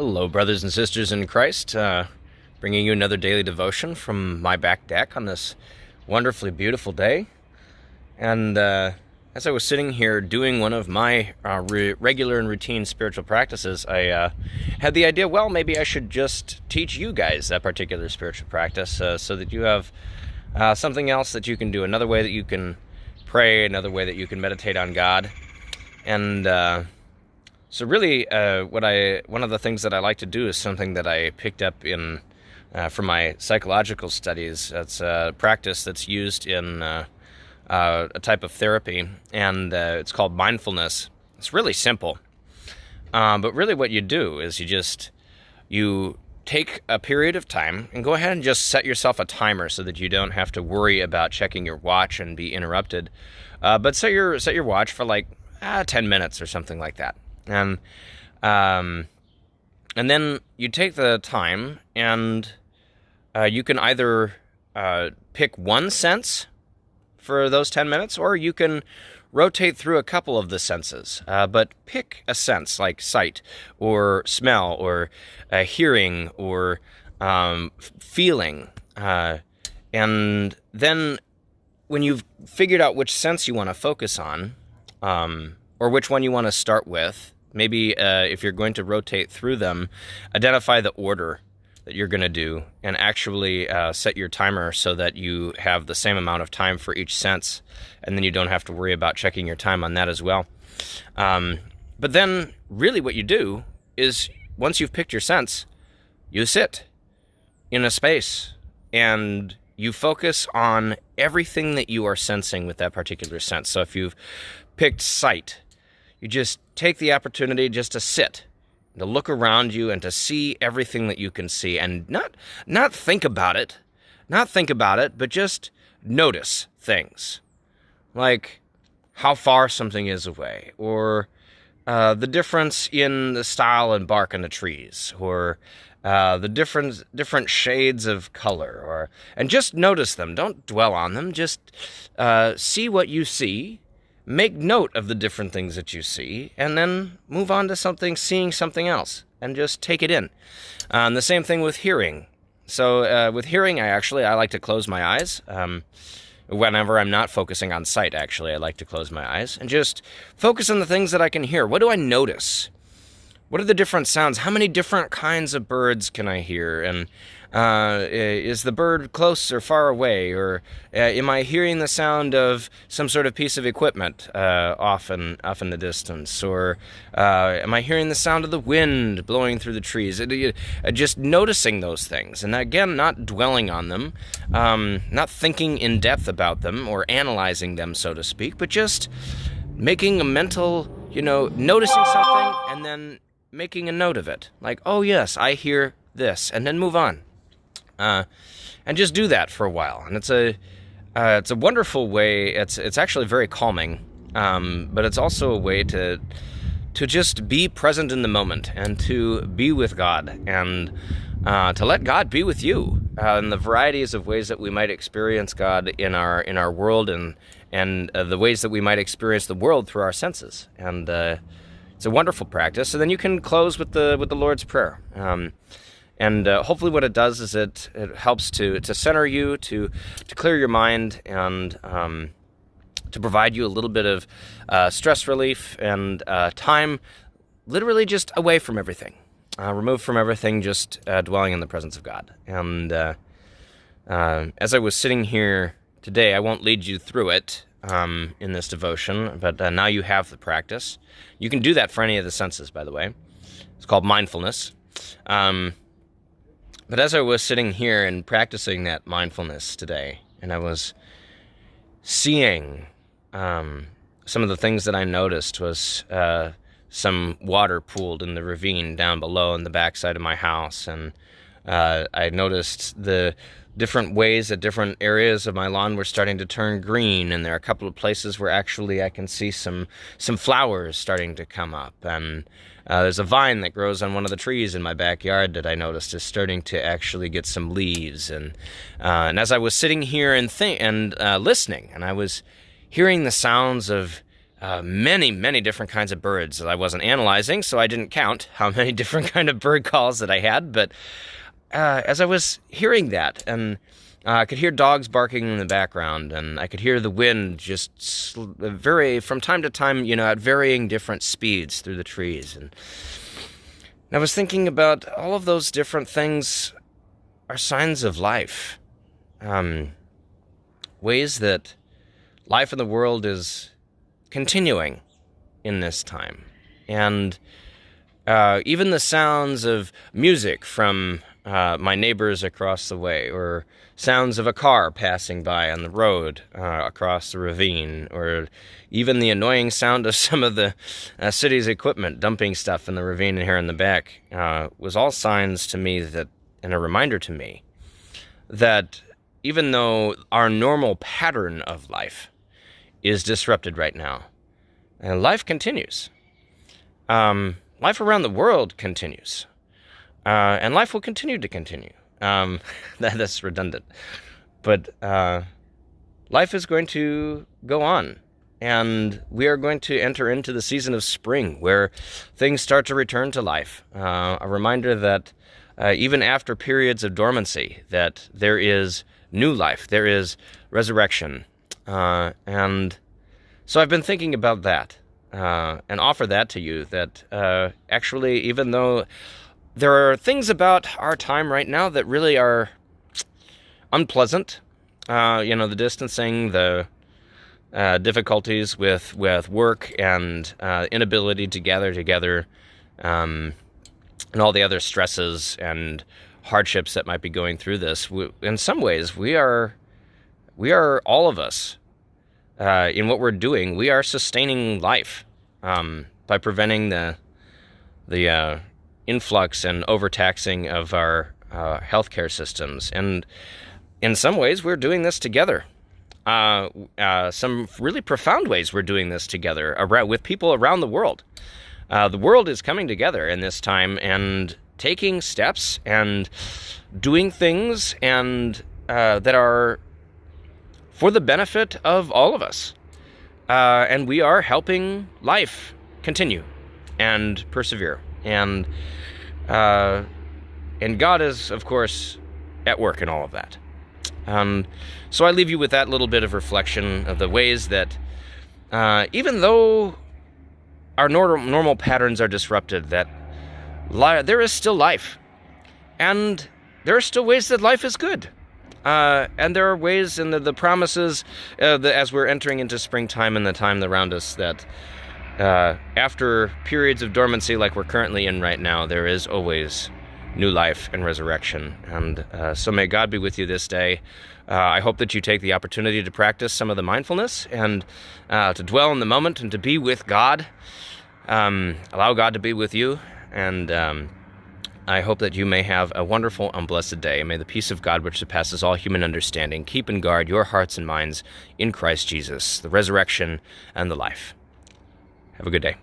Hello, brothers and sisters in Christ. Bringing you another daily devotion from my back deck on this wonderfully beautiful day. And as I was sitting here doing one of my regular and routine spiritual practices, I had the idea, well, maybe I should just teach you guys that particular spiritual practice so that you have something else that you can do, another way that you can pray, another way that you can meditate on God. And so really, one of the things that I like to do is something that I picked up in from my psychological studies. It's a practice that's used in a type of therapy, and it's called mindfulness. It's really simple, but really what you do is you take a period of time and go ahead and just set yourself a timer so that you don't have to worry about checking your watch and be interrupted. But set your watch for like 10 minutes or something like that. And then you take the time and you can either pick one sense for those 10 minutes, or you can rotate through a couple of the senses. But pick a sense like sight or smell or hearing or feeling. And then when you've figured out which sense you want to focus on, or which one you want to start with, maybe if you're going to rotate through them, identify the order that you're going to do and actually set your timer so that you have the same amount of time for each sense, and then you don't have to worry about checking your time on that as well. But then really what you do is once you've picked your sense, you sit in a space and you focus on everything that you are sensing with that particular sense. So if you've picked sight, you just take the opportunity just to sit, to look around you and to see everything that you can see, and not think about it, but just notice things, like how far something is away, or the difference in the style and bark on the trees, or the different shades of color, and just notice them. Don't dwell on them. Just see what you see. Make note of the different things that you see, and then move on to seeing something else, and just take it in. The same thing with hearing. So with hearing, I like to close my eyes. Whenever I'm not focusing on sight, I like to close my eyes and just focus on the things that I can hear. What do I notice? What are the different sounds? How many different kinds of birds can I hear? And is the bird close or far away? Or am I hearing the sound of some sort of piece of equipment off in the distance? Or am I hearing the sound of the wind blowing through the trees? Just noticing those things. And again, not dwelling on them, not thinking in depth about them or analyzing them, so to speak, but just making a mental, noticing something and then making a note of it. Like, oh yes, I hear this, and then move on. And just do that for a while. And it's a wonderful way. It's actually very calming, but it's also a way to just be present in the moment and to be with God, and to let God be with you in the varieties of ways that we might experience God in our world, and the ways that we might experience the world through our senses. And it's a wonderful practice. And then you can close with the Lord's Prayer. And hopefully what it does is it helps to center you, to clear your mind, and to provide you a little bit of stress relief and time literally just away from everything, removed from everything, just dwelling in the presence of God. And as I was sitting here today, I won't lead you through it in this devotion, but now you have the practice. You can do that for any of the senses, by the way. It's called mindfulness. But as I was sitting here and practicing that mindfulness today, and I was seeing some of the things that I noticed was some water pooled in the ravine down below in the backside of my house, and I noticed the different ways that different areas of my lawn were starting to turn green, and there are a couple of places where actually I can see some flowers starting to come up, and there's a vine that grows on one of the trees in my backyard that I noticed is starting to actually get some leaves, and as I was sitting here and listening, and I was hearing the sounds of many, many different kinds of birds that I wasn't analyzing, so I didn't count how many different kind of bird calls that I had. But as I was hearing that, and I could hear dogs barking in the background, and I could hear the wind just from time to time, at varying different speeds through the trees. And I was thinking about all of those different things are signs of life. Ways that life in the world is continuing in this time. And even the sounds of music from my neighbors across the way, or sounds of a car passing by on the road across the ravine, or even the annoying sound of some of the city's equipment dumping stuff in the ravine here in the back, was all signs to me that, and a reminder to me, that even though our normal pattern of life is disrupted right now, and life continues. Life around the world continues. And life will continue to continue. That's redundant. But life is going to go on. And we are going to enter into the season of spring, where things start to return to life. A reminder that even after periods of dormancy, that there is new life, there is resurrection. And so I've been thinking about that, and offer that to you, that actually, even though there are things about our time right now that really are unpleasant, the distancing, the difficulties with work, and inability to gather together, and all the other stresses and hardships that might be going through this. In some ways, we are all of us, in what we're doing, we are sustaining life by preventing the influx and overtaxing of our healthcare systems. And in some ways, we're doing this together. Some really profound ways we're doing this together with people around the world. The world is coming together in this time and taking steps and doing things and that are for the benefit of all of us. And we are helping life continue and persevere. And God is, of course, at work in all of that. So I leave you with that little bit of reflection of the ways that even though our normal patterns are disrupted, that there is still life. And there are still ways that life is good. And there are ways in the promises as we're entering into springtime and the time around us, that after periods of dormancy like we're currently in right now, there is always new life and resurrection. And so may God be with you this day. I hope that you take the opportunity to practice some of the mindfulness and to dwell in the moment and to be with God. Allow God to be with you. And I hope that you may have a wonderful and blessed day. May the peace of God, which surpasses all human understanding, keep and guard your hearts and minds in Christ Jesus, the resurrection and the life. Have a good day.